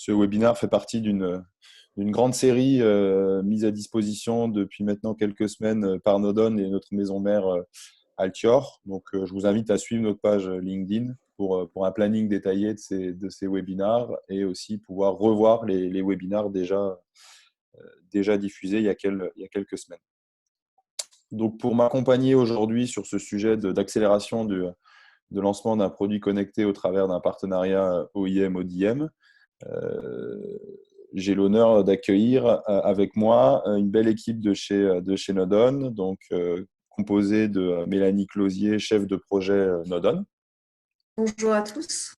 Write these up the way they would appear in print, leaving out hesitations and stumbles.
Ce webinaire fait partie d'une grande série mise à disposition depuis maintenant quelques semaines par Nodon et notre maison mère Altior. Donc, je vous invite à suivre notre page LinkedIn pour un planning détaillé de ces webinaires et aussi pouvoir revoir les webinaires déjà diffusés il y a quelques semaines. Donc, pour m'accompagner aujourd'hui sur ce sujet d'accélération de lancement d'un produit connecté au travers d'un partenariat OIM-ODM, j'ai l'honneur d'accueillir avec moi une belle équipe de chez Nodon, donc composée de Mélanie Closier, chef de projet Nodon. Bonjour à tous.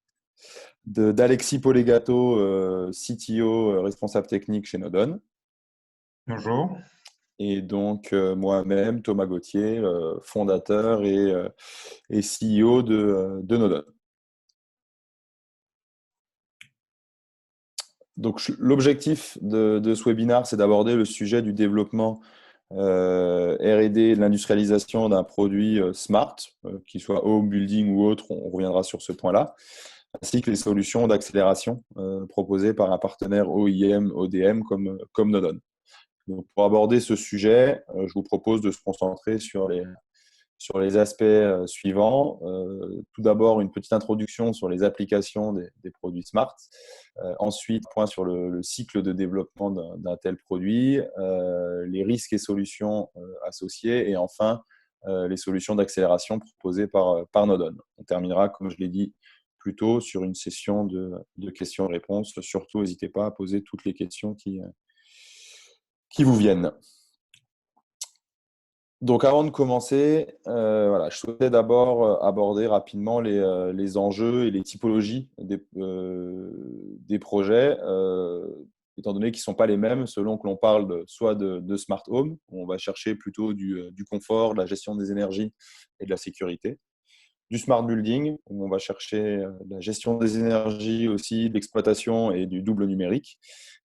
D'Alexis Polegato, CTO, responsable technique chez Nodon. Bonjour. Et donc moi-même, Thomas Gauthier, fondateur et CEO de Nodon. Donc, l'objectif de ce webinaire, c'est d'aborder le sujet du développement R&D, de l'industrialisation d'un produit smart, qu'il soit home, building ou autre, on reviendra sur ce point-là, ainsi que les solutions d'accélération proposées par un partenaire OIM, ODM comme Nodon. Donc, pour aborder ce sujet, je vous propose de se concentrer sur les aspects suivants. Tout d'abord, une petite introduction sur les applications des produits smart. Ensuite, point sur le cycle de développement d'un tel produit, les risques et solutions associés, et enfin, les solutions d'accélération proposées par Nodon. On terminera, comme je l'ai dit plus tôt, sur une session de questions-réponses. Surtout, n'hésitez pas à poser toutes les questions qui vous viennent. Donc, avant de commencer, je souhaitais d'abord aborder rapidement les enjeux et les typologies des projets, étant donné qu'ils ne sont pas les mêmes selon que l'on parle soit de smart home, où on va chercher plutôt du confort, de la gestion des énergies et de la sécurité, du smart building, où on va chercher la gestion des énergies aussi, de l'exploitation et du double numérique.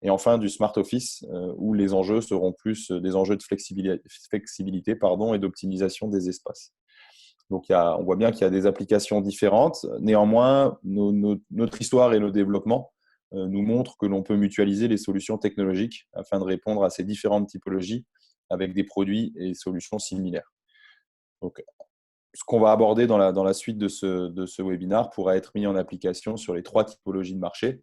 Et enfin, du smart office, où les enjeux seront plus des enjeux de flexibilité et d'optimisation des espaces. Donc, on voit bien qu'il y a des applications différentes. Néanmoins, notre histoire et nos développements nous montrent que l'on peut mutualiser les solutions technologiques afin de répondre à ces différentes typologies avec des produits et solutions similaires. Donc, ce qu'on va aborder dans la suite de ce webinaire pourra être mis en application sur les 3 typologies de marché.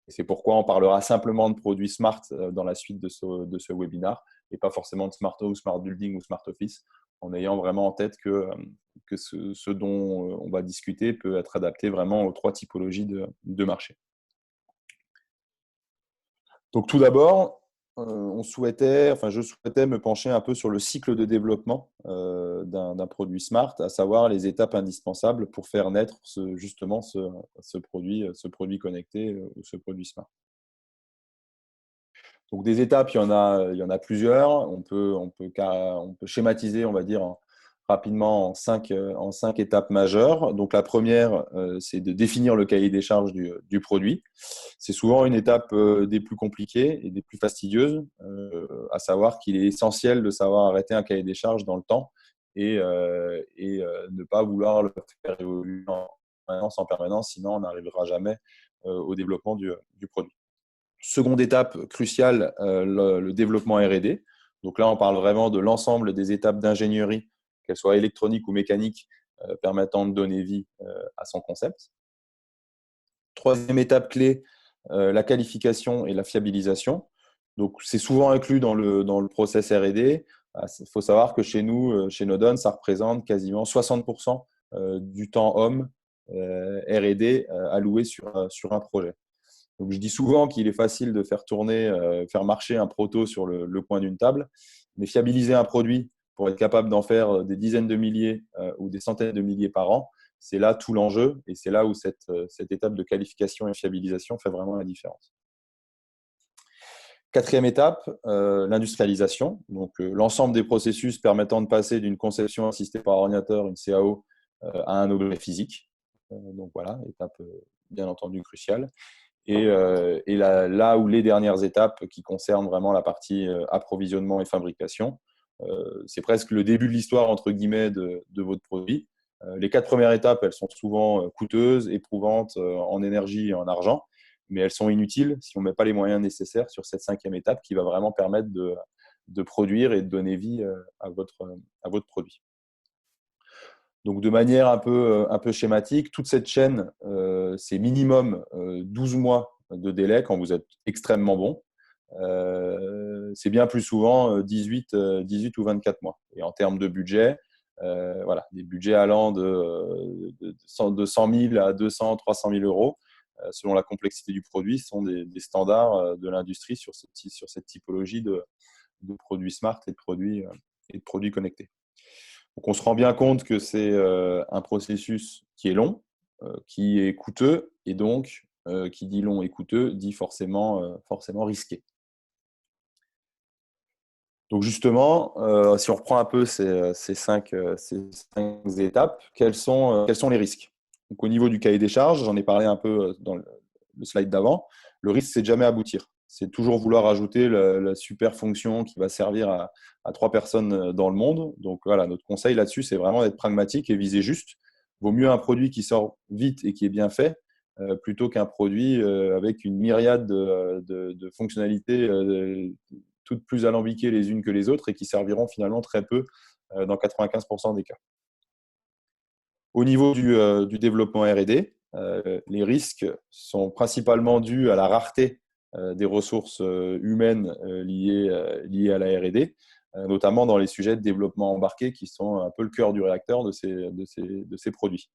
Et c'est pourquoi on parlera simplement de produits smart dans la suite de ce webinaire et pas forcément de smart home, smart building ou smart office, en ayant vraiment en tête que ce dont on va discuter peut être adapté vraiment aux 3 typologies de marché. Donc, tout d'abord, je souhaitais me pencher un peu sur le cycle de développement d'un produit smart, à savoir les étapes indispensables pour faire naître ce produit connecté ou ce produit smart. Donc, des étapes, il y en a plusieurs. On peut schématiser, on va dire, rapidement en 5 étapes majeures. Donc, la première, c'est de définir le cahier des charges du produit. C'est souvent une étape des plus compliquées et des plus fastidieuses, à savoir qu'il est essentiel de savoir arrêter un cahier des charges dans le temps et ne pas vouloir le faire évoluer en permanence, sinon on n'arrivera jamais au développement du produit. Seconde étape cruciale, le développement R&D. Donc là, on parle vraiment de l'ensemble des étapes d'ingénierie, qu'elles soient électroniques ou mécaniques, permettant de donner vie à son concept. Troisième étape clé, la qualification et la fiabilisation. Donc, c'est souvent inclus dans le process R&D. Il faut savoir que chez nous, chez Nodon, ça représente quasiment 60% du temps homme R&D alloué sur un projet. Donc, je dis souvent qu'il est facile de faire marcher un proto sur le coin d'une table, mais fiabiliser un produit pour être capable d'en faire des dizaines de milliers ou des centaines de milliers par an, c'est là tout l'enjeu et c'est là où cette étape de qualification et fiabilisation fait vraiment la différence. Quatrième étape, l'industrialisation. Donc, l'ensemble des processus permettant de passer d'une conception assistée par ordinateur, une CAO, à un objet physique. Donc voilà, étape bien entendu cruciale. Et là où les dernières étapes qui concernent vraiment la partie approvisionnement et fabrication, c'est presque le début de l'histoire entre guillemets de votre produit. Les 4 premières étapes, elles sont souvent coûteuses, éprouvantes en énergie et en argent. mais elles sont inutiles si on ne met pas les moyens nécessaires sur cette cinquième étape qui va vraiment permettre de produire et de donner vie à votre produit. Donc, de manière un peu schématique, toute cette chaîne, c'est minimum 12 mois de délai quand vous êtes extrêmement bon. C'est bien plus souvent 18 ou 24 mois. Et en termes de budget, voilà, des budgets allant de 100 000 à 200 300 000 euros, selon la complexité du produit, sont des standards de l'industrie sur cette typologie de produits smart et de produits connectés. Donc, on se rend bien compte que c'est un processus qui est long, qui est coûteux, et donc, qui dit long et coûteux, dit forcément risqué. Donc, justement, si on reprend un peu ces cinq étapes, quels sont les risques? Donc, au niveau du cahier des charges, j'en ai parlé un peu dans le slide d'avant, le risque, c'est de jamais aboutir. C'est toujours vouloir ajouter la super fonction qui va servir à 3 personnes dans le monde. Donc voilà, notre conseil là-dessus, c'est vraiment d'être pragmatique et viser juste. Vaut mieux un produit qui sort vite et qui est bien fait, plutôt qu'un produit avec une myriade de fonctionnalités toutes plus alambiquées les unes que les autres et qui serviront finalement très peu dans 95% des cas. Au niveau du développement R&D, les risques sont principalement dus à la rareté des ressources humaines liées à la R&D, notamment dans les sujets de développement embarqué qui sont un peu le cœur du réacteur de ces produits.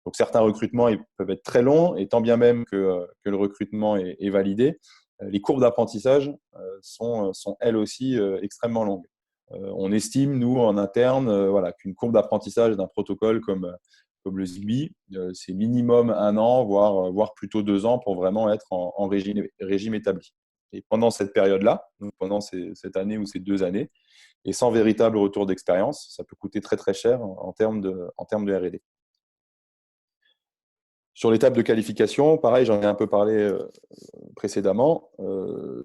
Donc, certains recrutements peuvent être très longs, et tant bien même que le recrutement est validé, les courbes d'apprentissage sont elles aussi extrêmement longues. On estime, nous, en interne, voilà, qu'une courbe d'apprentissage d'un protocole comme le Zigbee, c'est minimum 1 an, voire plutôt 2 ans pour vraiment être en régime établi. Et pendant cette période-là, pendant cette année ou ces 2 années, et sans véritable retour d'expérience, ça peut coûter très très cher en termes de R&D. Sur l'étape de qualification, pareil, j'en ai un peu parlé précédemment,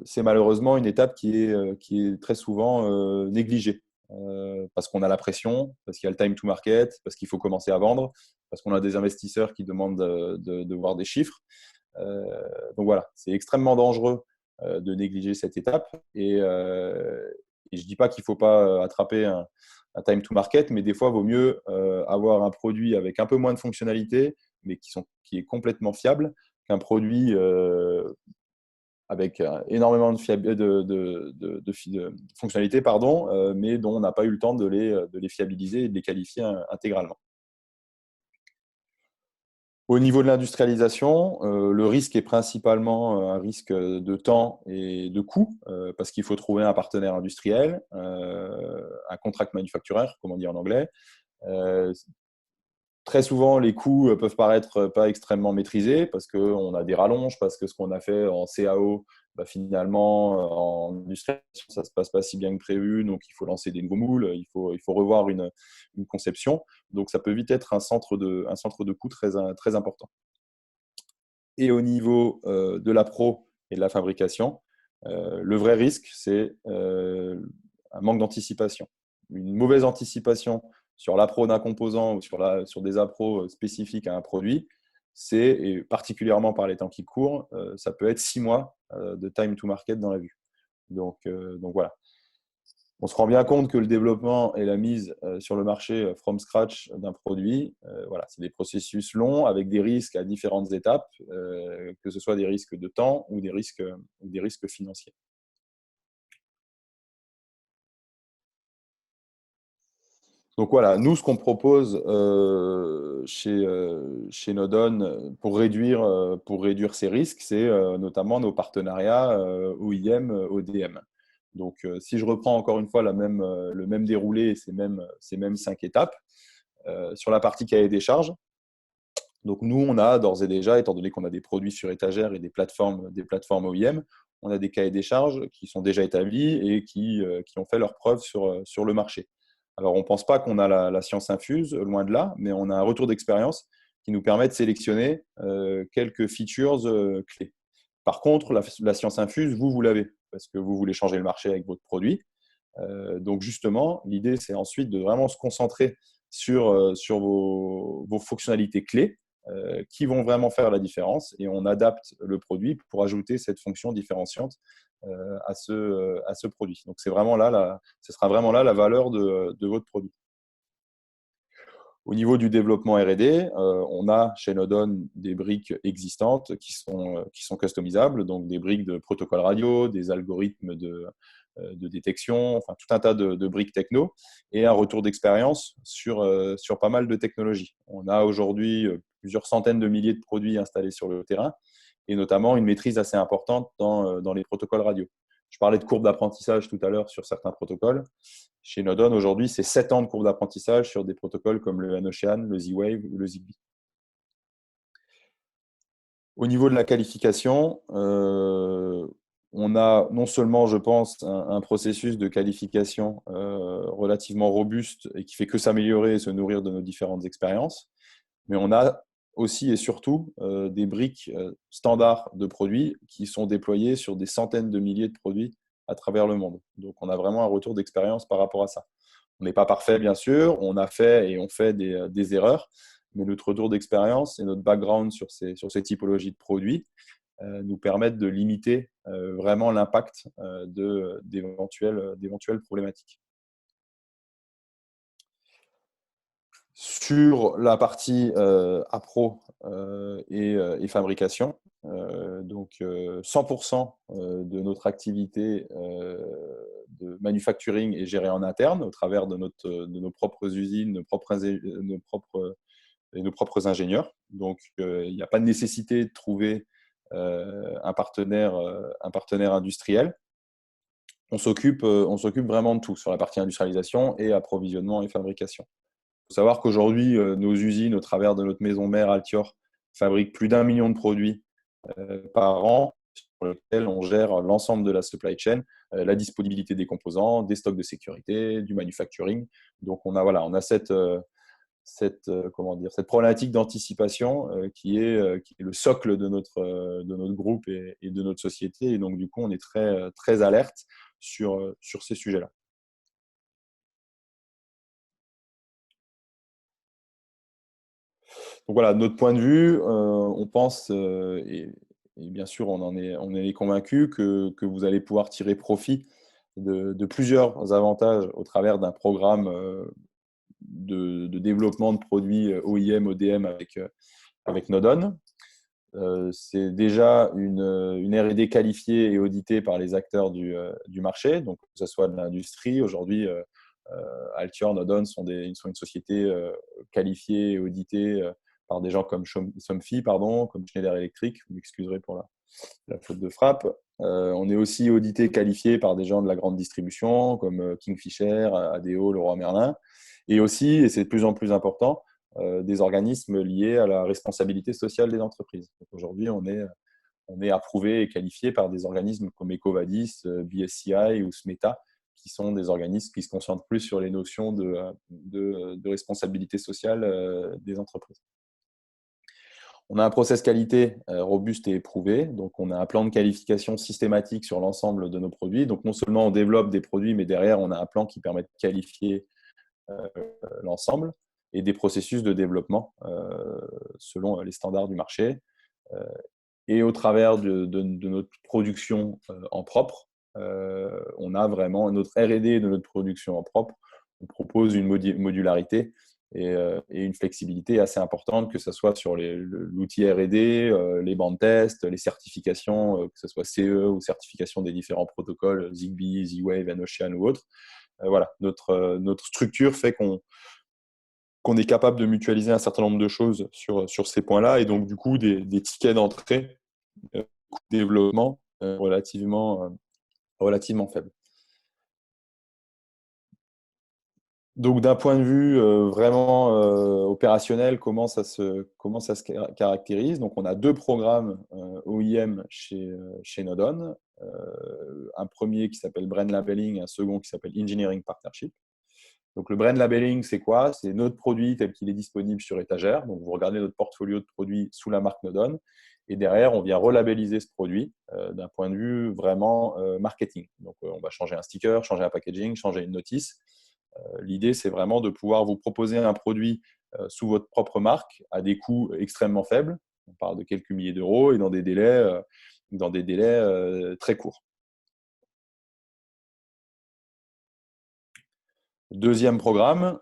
c'est malheureusement une étape qui est très souvent négligée. Parce qu'on a la pression, parce qu'il y a le time to market, parce qu'il faut commencer à vendre, parce qu'on a des investisseurs qui demandent de voir des chiffres. Donc voilà, c'est extrêmement dangereux de négliger cette étape. Et je ne dis pas qu'il ne faut pas attraper un time to market, mais des fois, il vaut mieux avoir un produit avec un peu moins de fonctionnalités, mais qui est complètement fiable, qu'un produit avec énormément de fonctionnalités, mais dont on n'a pas eu le temps de les fiabiliser et de les qualifier intégralement. Au niveau de l'industrialisation, le risque est principalement un risque de temps et de coût, parce qu'il faut trouver un partenaire industriel, un contract manufacturer, comme on dit en anglais. Très souvent, les coûts peuvent paraître pas extrêmement maîtrisés parce qu'on a des rallonges, parce que ce qu'on a fait en CAO, finalement, en industrialisation, ça ne se passe pas si bien que prévu, donc il faut lancer des nouveaux moules, il faut revoir une conception. Donc, ça peut vite être un centre de coût très important. Et au niveau de la pro et de la fabrication, le vrai risque, c'est un manque d'anticipation. Une mauvaise anticipation sur l'appro d'un composant ou sur des appros spécifiques à un produit, et particulièrement par les temps qui courent, ça peut être 6 mois de time to market dans la vue. Donc voilà. On se rend bien compte que le développement et la mise sur le marché from scratch d'un produit, voilà, c'est des processus longs avec des risques à différentes étapes, que ce soit des risques de temps ou des risques financiers. Donc voilà, nous, ce qu'on propose chez Nodon pour réduire ces risques, c'est notamment nos partenariats OIM, ODM. Donc, si je reprends encore une fois le même déroulé et ces mêmes 5 étapes, sur la partie cahier des charges, donc nous, on a d'ores et déjà, étant donné qu'on a des produits sur étagère et des plateformes OIM, on a des cahiers des charges qui sont déjà établis et qui ont fait leurs preuves sur le marché. Alors, on ne pense pas qu'on a la science infuse, loin de là, mais on a un retour d'expérience qui nous permet de sélectionner quelques features clés. Par contre, la science infuse, vous l'avez, parce que vous voulez changer le marché avec votre produit. Donc, justement, l'idée, c'est ensuite de vraiment se concentrer sur vos fonctionnalités clés qui vont vraiment faire la différence et on adapte le produit pour ajouter cette fonction différenciante à ce produit. Donc, ce sera vraiment là la valeur de votre produit. Au niveau du développement R&D, on a chez Nodon des briques existantes qui sont customisables, donc des briques de protocole radio, des algorithmes de détection, enfin tout un tas de briques techno et un retour d'expérience sur pas mal de technologies. On a aujourd'hui plusieurs centaines de milliers de produits installés sur le terrain et notamment une maîtrise assez importante dans les protocoles radio. Je parlais de courbe d'apprentissage tout à l'heure sur certains protocoles. Chez Nodon, aujourd'hui, c'est 7 ans de courbe d'apprentissage sur des protocoles comme le N-Ocean, le Z-Wave ou le Zigbee. Au niveau de la qualification, on a non seulement, je pense, un processus de qualification relativement robuste et qui fait que s'améliorer et se nourrir de nos différentes expériences, mais on a aussi et surtout des briques standards de produits qui sont déployées sur des centaines de milliers de produits à travers le monde. Donc, on a vraiment un retour d'expérience par rapport à ça. On n'est pas parfait, bien sûr, on a fait et on fait des erreurs, mais notre retour d'expérience et notre background sur ces typologies de produits nous permettent de limiter vraiment l'impact d'éventuelles problématiques. Sur la partie appro et fabrication, donc 100% de notre activité de manufacturing est gérée en interne au travers de nos propres usines, nos propres ingénieurs. Donc, il n'y a pas de nécessité de trouver un partenaire industriel. On s'occupe vraiment de tout sur la partie industrialisation et approvisionnement et fabrication. Il faut savoir qu'aujourd'hui, nos usines, au travers de notre maison mère Altior, fabriquent plus d'1 million de produits par an, sur lesquels on gère l'ensemble de la supply chain, la disponibilité des composants, des stocks de sécurité, du manufacturing. Donc, on a cette problématique d'anticipation qui est le socle de notre groupe et de notre société. Et donc, du coup, on est très, très alerte sur ces sujets-là. Donc voilà, de notre point de vue, on pense, et bien sûr on est convaincu que vous allez pouvoir tirer profit de plusieurs avantages au travers d'un programme de développement de produits OIM, ODM avec Nodon. C'est déjà une R&D qualifiée et auditée par les acteurs du marché, donc que ce soit de l'industrie. Aujourd'hui, Altior, Nodon sont une société qualifiée et auditée par des gens comme Somfy, comme Schneider Electric. Vous m'excuserez pour la faute de frappe. On est aussi audité et qualifié par des gens de la grande distribution comme Kingfisher, ADO, Leroy Merlin. Et aussi, et c'est de plus en plus important, des organismes liés à la responsabilité sociale des entreprises. Aujourd'hui, on est approuvé et qualifié par des organismes comme EcoVadis, BSCI ou SMETA, qui sont des organismes qui se concentrent plus sur les notions de responsabilité sociale des entreprises. On a un process qualité robuste et éprouvé. Donc, on a un plan de qualification systématique sur l'ensemble de nos produits. Donc, non seulement on développe des produits, mais derrière, on a un plan qui permet de qualifier l'ensemble et des processus de développement selon les standards du marché. Et au travers de notre production en propre, on a vraiment notre R&D de notre production en propre. On propose une modularité et une flexibilité assez importante, que ce soit sur l'outil R&D, les bandes tests, les certifications, que ce soit CE ou certification des différents protocoles, Zigbee, Z-Wave, N-Ocean ou autres. Voilà, notre structure fait qu'on est capable de mutualiser un certain nombre de choses sur ces points-là et donc du coup des tickets d'entrée, de développement relativement faibles. Donc, d'un point de vue vraiment opérationnel, comment ça se caractérise? Donc, on a 2 programmes OIM chez Nodon. Un premier qui s'appelle Brand Labeling, un second qui s'appelle Engineering Partnership. Donc, le brand labeling, c'est quoi? C'est notre produit tel qu'il est disponible sur étagère. Donc, vous regardez notre portfolio de produits sous la marque Nodon. Et derrière, on vient relabelliser ce produit d'un point de vue vraiment marketing. Donc, on va changer un sticker, changer un packaging, changer une notice. L'idée, c'est vraiment de pouvoir vous proposer un produit sous votre propre marque à des coûts extrêmement faibles. On parle de quelques milliers d'euros et dans des délais très courts. Deuxième programme,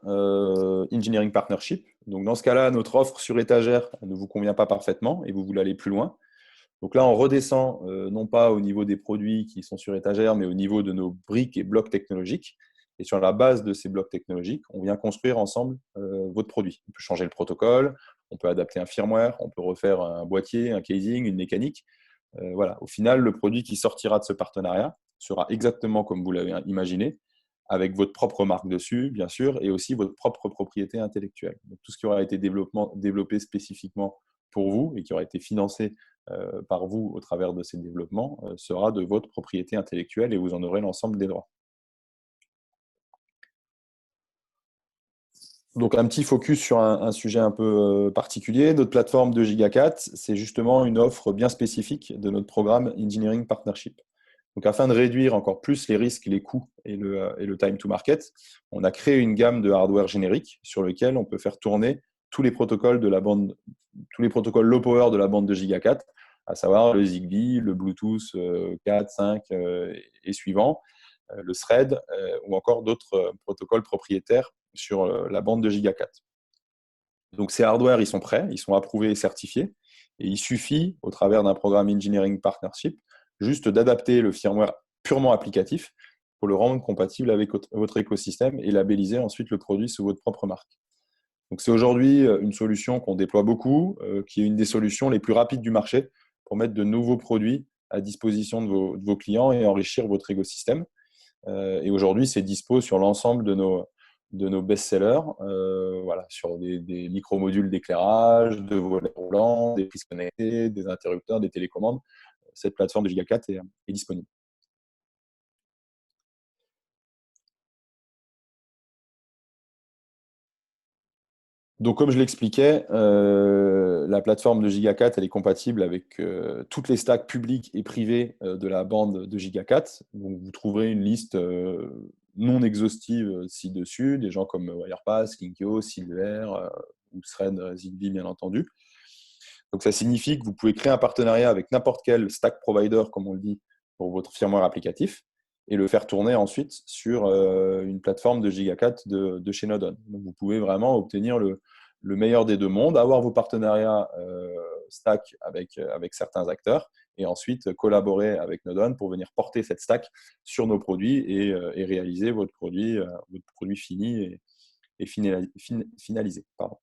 Engineering Partnership. Donc, dans ce cas-là, notre offre sur étagère ne vous convient pas parfaitement et vous voulez aller plus loin. Donc là, on redescend non pas au niveau des produits qui sont sur étagère, mais au niveau de nos briques et blocs technologiques. Et sur la base de ces blocs technologiques, on vient construire ensemble votre produit. On peut changer le protocole, on peut adapter un firmware, on peut refaire un boîtier, un casing, une mécanique. Voilà. Au final, le produit qui sortira de ce partenariat sera exactement comme vous l'avez imaginé, avec votre propre marque dessus, bien sûr, et aussi votre propre propriété intellectuelle. Donc, tout ce qui aura été développé spécifiquement pour vous et qui aura été financé par vous au travers de ces développements sera de votre propriété intellectuelle et vous en aurez l'ensemble des droits. Donc, un petit focus sur un sujet un peu particulier. Notre plateforme de Giga4, c'est justement une offre bien spécifique de notre programme Engineering Partnership. Donc, afin de réduire encore plus les risques, les coûts et le time to market, on a créé une gamme de hardware générique sur lequel on peut faire tourner tous les protocoles low power de la bande de Giga4, à savoir le Zigbee, le Bluetooth 4, 5 et suivants, le Thread ou encore d'autres protocoles propriétaires sur la bande de Giga4. Donc, ces hardware, ils sont prêts, ils sont approuvés et certifiés. Et il suffit, au travers d'un programme Engineering Partnership, juste d'adapter le firmware purement applicatif pour le rendre compatible avec votre écosystème et labelliser ensuite le produit sous votre propre marque. Donc, c'est aujourd'hui une solution qu'on déploie beaucoup, qui est une des solutions les plus rapides du marché pour mettre de nouveaux produits à disposition de vos clients et enrichir votre écosystème. Et aujourd'hui, c'est dispo sur l'ensemble de nos best-sellers, voilà, sur des micro-modules d'éclairage, de volets roulants, des prises connectées, des interrupteurs, des télécommandes. Cette plateforme de Giga4 est disponible. Donc, comme je l'expliquais, la plateforme de Giga4, elle est compatible avec toutes les stacks publiques et privées de la bande de Giga4. Donc, vous trouverez une liste non exhaustive ci-dessus, des gens comme Wirepass, Linkio, Silver ou Thread Zigbee, bien entendu. Donc, ça signifie que vous pouvez créer un partenariat avec n'importe quel stack provider, comme on le dit, pour votre firmware applicatif et le faire tourner ensuite sur une plateforme de Giga4 de chez Nodon. Donc, vous pouvez vraiment obtenir le meilleur des deux mondes, avoir vos partenariats stack avec certains acteurs et ensuite collaborer avec Nodon pour venir porter cette stack sur nos produits et réaliser votre produit fini et finalisé. Pardon.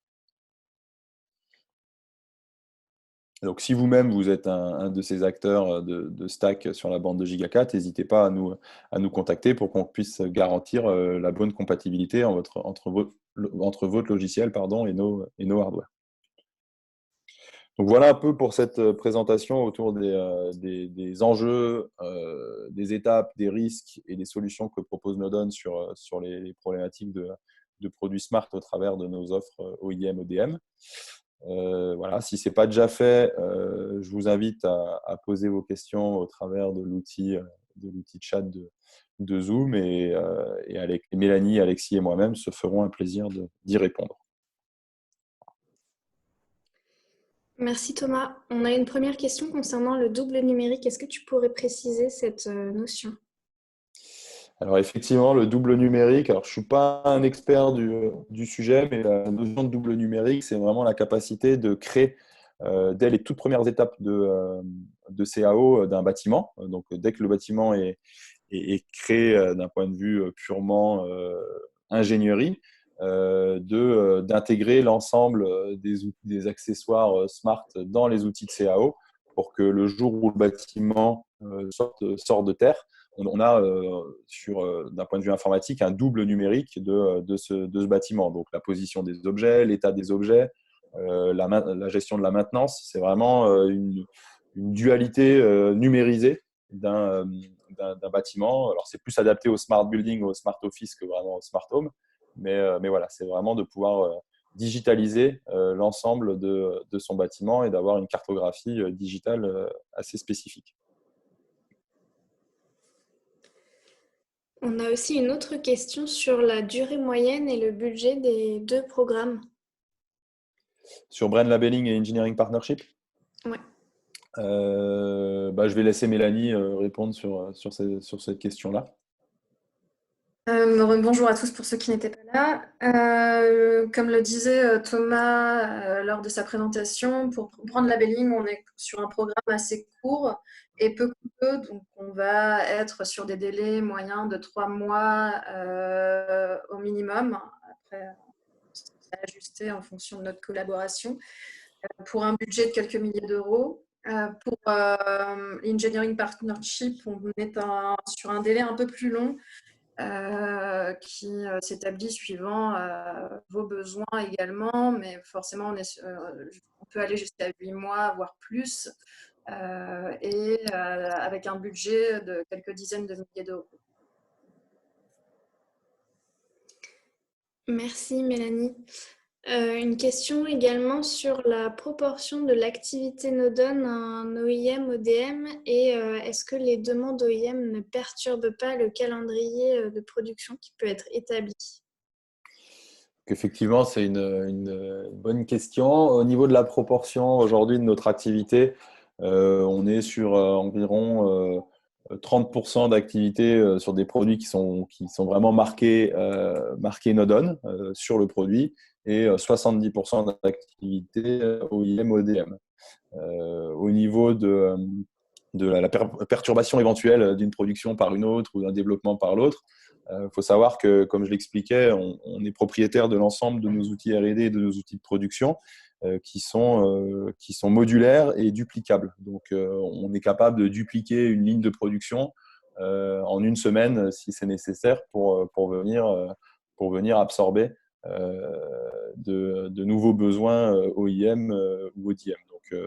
Donc, si vous-même, vous êtes un de ces acteurs de stack sur la bande de Giga4, n'hésitez pas à nous contacter pour qu'on puisse garantir la bonne compatibilité entre votre logiciel et nos hardware. Donc, voilà un peu pour cette présentation autour des enjeux, des étapes, des risques et des solutions que propose Nodon sur les problématiques de produits smart au travers de nos offres OIM, ODM. Voilà, si ce n'est pas déjà fait, je vous invite à poser vos questions au travers de l'outil chat de Zoom et Mélanie, Alexis et moi-même se ferons un plaisir d'y répondre. Merci Thomas. On a une première question concernant le double numérique. Est-ce que tu pourrais préciser cette notion ? Alors effectivement, le double numérique, alors je ne suis pas un expert du sujet, mais la notion de double numérique, c'est vraiment la capacité de créer dès les toutes premières étapes de CAO d'un bâtiment. Donc dès que le bâtiment est créé d'un point de vue purement ingénierie, d'intégrer l'ensemble des accessoires smart dans les outils de CAO pour que le jour où le bâtiment sort de terre, on a d'un point de vue informatique un double numérique de ce bâtiment. Donc la position des objets, l'état des objets, la gestion de la maintenance, c'est vraiment une dualité numérisée d'un bâtiment. Alors c'est plus adapté au smart building, au smart office que vraiment au smart home. Mais voilà, c'est vraiment de pouvoir digitaliser l'ensemble de son bâtiment et d'avoir une cartographie digitale assez spécifique. On a aussi une autre question sur la durée moyenne et le budget des deux programmes. Sur Brand Labeling et Engineering Partnership? Ouais. Je vais laisser Mélanie répondre sur cette question-là. Bonjour à tous pour ceux qui n'étaient pas là. Comme le disait Thomas lors de sa présentation, pour Brand Labeling, on est sur un programme assez court et peu coûteux, donc on va être sur des délais moyens de 3 mois au minimum. Après, c'est ajusté en fonction de notre collaboration, pour un budget de quelques milliers d'euros. Pour l'Engineering Partnership, on est sur un délai un peu plus long, qui s'établit suivant vos besoins également, mais forcément on peut aller jusqu'à 8 mois, voire plus, et avec un budget de quelques dizaines de milliers d'euros. Merci Mélanie. Une question également sur la proportion de l'activité Nodon à un OEM, ODM, et est-ce que les demandes OEM ne perturbent pas le calendrier de production qui peut être établi? Effectivement, c'est une bonne question. Au niveau de la proportion aujourd'hui de notre activité, on est sur environ 30% d'activité sur des produits qui sont vraiment marqués Nodon sur le produit, et 70% d'activité OIM, ODM. Au niveau de la perturbation éventuelle d'une production par une autre ou d'un développement par l'autre, faut savoir que, comme je l'expliquais, on est propriétaire de l'ensemble de nos outils R&D et de nos outils de production qui sont modulaires et duplicables. Donc, on est capable de dupliquer une ligne de production en une semaine si c'est nécessaire pour venir absorber de nouveaux besoins OIM ou ODM.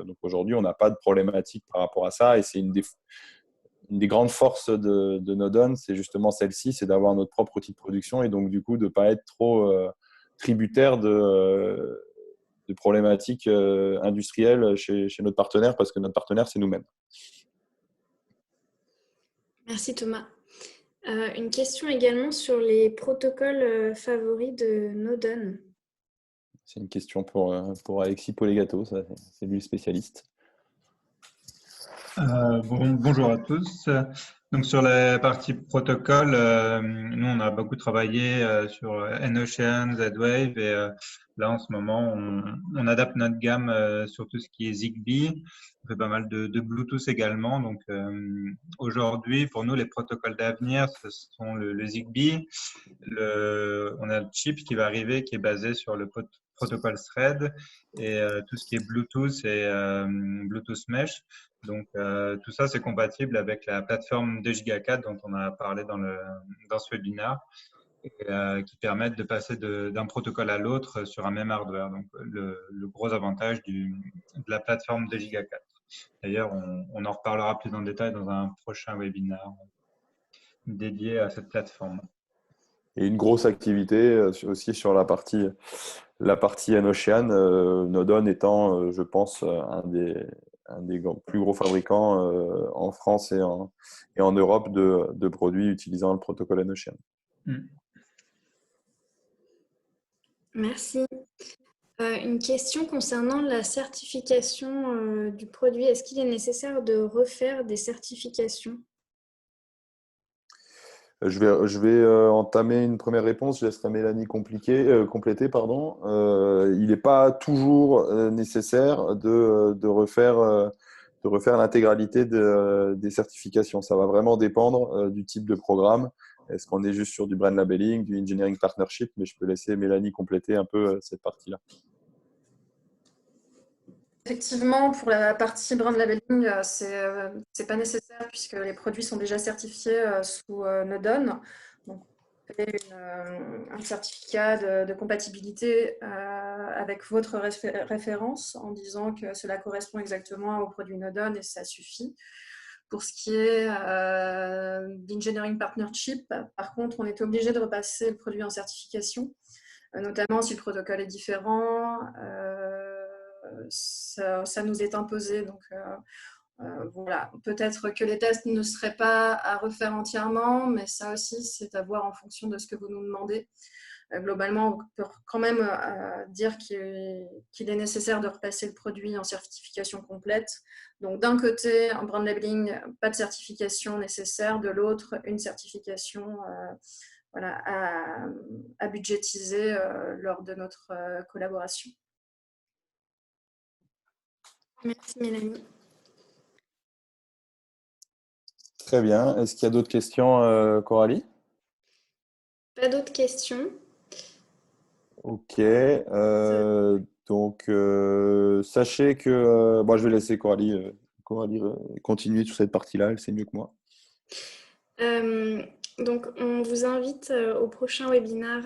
Donc aujourd'hui, on n'a pas de problématique par rapport à ça, et c'est une des grandes forces de Nodon, c'est justement celle-ci, c'est d'avoir notre propre outil de production, et donc du coup de ne pas être trop tributaire de problématiques industrielles chez notre partenaire, parce que notre partenaire, c'est nous-mêmes. Merci Thomas. Une question également sur les protocoles favoris de Nodon. C'est une question pour Alexis Polegato, c'est lui le spécialiste. Bonjour à tous. Donc sur la partie protocole, nous on a beaucoup travaillé sur N-Ocean, Z-Wave, et là en ce moment on adapte notre gamme sur tout ce qui est Zigbee. On fait pas mal de Bluetooth également. Donc aujourd'hui pour nous les protocoles d'avenir ce sont le Zigbee. On a le chip qui va arriver qui est basé sur le protocole Thread, et tout ce qui est Bluetooth et Bluetooth Mesh. Donc, tout ça, c'est compatible avec la plateforme 2 Go 4 dont on a parlé dans ce webinaire, et, qui permettent de passer d'un protocole à l'autre sur un même hardware. Donc, le gros avantage de la plateforme 2 Go 4. D'ailleurs, on en reparlera plus en détail dans un prochain webinaire dédié à cette plateforme. Et une grosse activité aussi sur la partie N-Ocean, Nodon étant, je pense, un des plus gros fabricants en France et en Europe de produits utilisant le protocole N-Ocean. Merci. Une question concernant la certification du produit. Est-ce qu'il est nécessaire de refaire des certifications? Je vais entamer une première réponse. Je laisserai Mélanie compléter. Il n'est pas toujours nécessaire de refaire l'intégralité des certifications. Ça va vraiment dépendre du type de programme. Est-ce qu'on est juste sur du brand labeling, du engineering partnership? Mais je peux laisser Mélanie compléter un peu cette partie-là. Effectivement, pour la partie brand labeling, c'est pas nécessaire puisque les produits sont déjà certifiés sous Nodon. Donc, vous avez un certificat de compatibilité avec votre référence en disant que cela correspond exactement au produit Nodon, et ça suffit. Pour ce qui est d'engineering partnership, par contre, on est obligé de repasser le produit en certification, notamment si le protocole est différent. Ça nous est imposé. Donc, voilà. Peut-être que les tests ne seraient pas à refaire entièrement, mais ça aussi, c'est à voir en fonction de ce que vous nous demandez. globalement, on peut quand même dire qu'il est nécessaire de repasser le produit en certification complète. Donc, d'un côté, en brand labeling, pas de certification nécessaire. De l'autre, une certification voilà, à budgétiser lors de notre collaboration. Merci Mélanie. Très bien. Est-ce qu'il y a d'autres questions, Coralie? Pas d'autres questions? Ok. Donc, sachez que bon, je vais laisser Coralie, continuer sur cette partie-là. Elle sait mieux que moi. Donc, on vous invite au prochain webinaire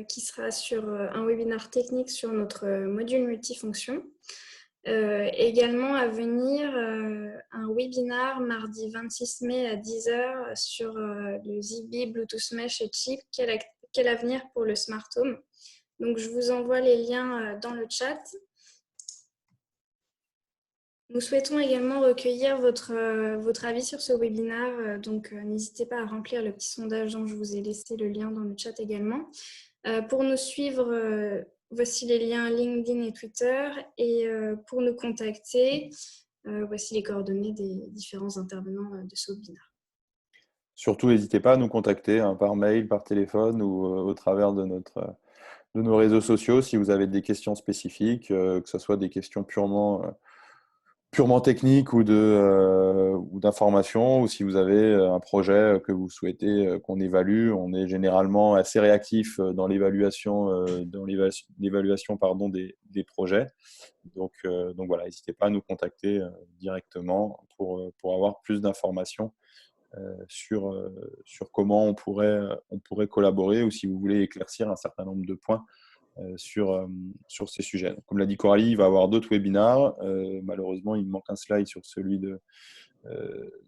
qui sera sur un webinaire technique sur notre module multifonction. Également à venir un webinaire mardi 26 mai à 10 h sur le Zigbee, Bluetooth Mesh et Chip, quel avenir pour le Smart Home. Donc, je vous envoie les liens dans le chat. Nous souhaitons également recueillir votre avis sur ce webinaire, donc n'hésitez pas à remplir le petit sondage dont je vous ai laissé le lien dans le chat également. Pour nous suivre, voici les liens LinkedIn et Twitter, et pour nous contacter, voici les coordonnées des différents intervenants de ce webinaire. Surtout, n'hésitez pas à nous contacter par mail, par téléphone ou au travers de nos réseaux sociaux si vous avez des questions spécifiques, que ce soit des questions purement techniques ou d'information, ou si vous avez un projet que vous souhaitez qu'on évalue. On est généralement assez réactif dans l'évaluation des projets. Donc voilà, n'hésitez pas à nous contacter directement pour avoir plus d'informations sur comment on pourrait collaborer, ou si vous voulez éclaircir un certain nombre de points sur ces sujets. Donc, comme l'a dit Coralie, il va y avoir d'autres webinaires. Malheureusement, il me manque un slide sur celui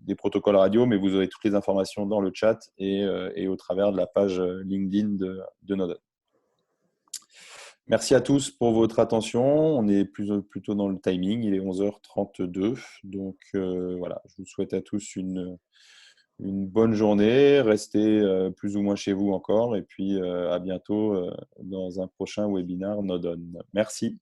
des protocoles radio, mais vous aurez toutes les informations dans le chat et au travers de la page LinkedIn de Nodon. Merci à tous pour votre attention. On est plutôt dans le timing. Il est 11h32. Donc voilà, je vous souhaite à tous une bonne journée, restez plus ou moins chez vous encore, et puis à bientôt dans un prochain webinaire Nodon. Merci.